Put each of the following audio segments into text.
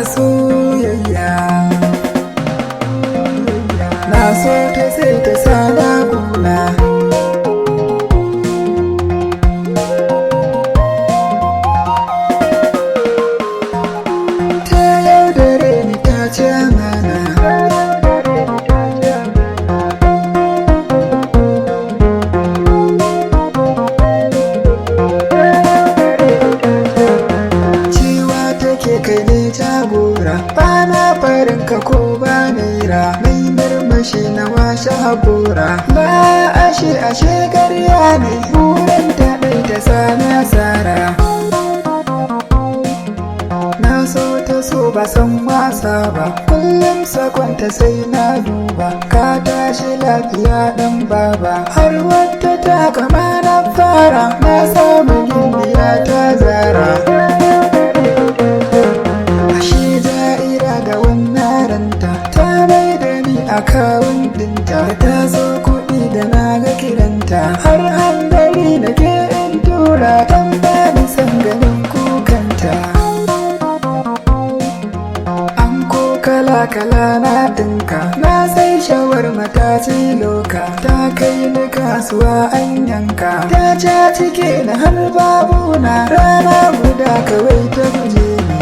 soyayya. Na so ta sai ta sada kuna. Ta yaudare ni ta ci amana. Kai ne jagora, bana farin ka ko ba naira, mai murmushi na washe haƙora. Ba ashe ƙarya ne, burin ta ɗai ta sani asara. Na so ta so ba san wasa ba, kullum sakonta sai na duba. Ka tashi lafiya ɗan baba, har wata ta kama na fara. Na samu gimbiya ta zara. Akawun dinta ta zo kuɗi da na ga kiranta, har hangari na ke in tura dan bani san ganin kukanta. An ko kala na dinka, na sai shawarma ta loka, ta kai ni kasuwa an yanka. Ta ja cike na har babuna, rana guda kawai ta guje ni.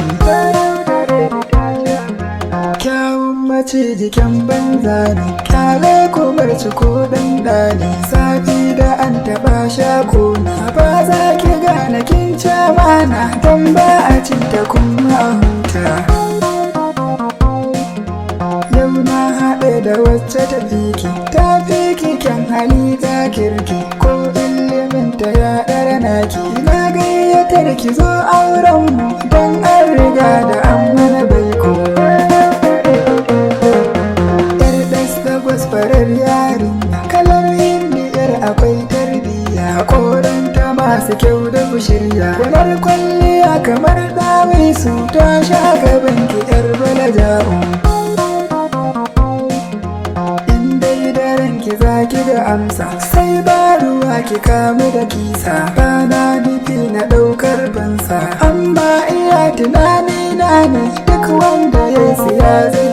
Kyawun mace jikin banza ne, kyale kumar ko dan dani. Safi da an taɓa shako na, ba za ki gane kin ci amana, don ba a cinta kuma a huta. Yau na haɗe da wacce ta fiki, ta fiki kyan hali ta kirki, ko ilimin ta ya ɗara naki. Na gayyatar ki zo aurenmu, don an riga da an mana baiko. Farar yarinya, kalar indiyar akwai tarbiyya, koranta masu kyau da shirya. Kular kwalliya kamar dawisu, ta sha gaban ki yar balaja'u. In dai daren ki za ki ga amsa, sai ba ruwa ki kamu da kisa. Bana nufi na ɗaukar fansa, amma iya tunani na ne, duk wanda ya siya zai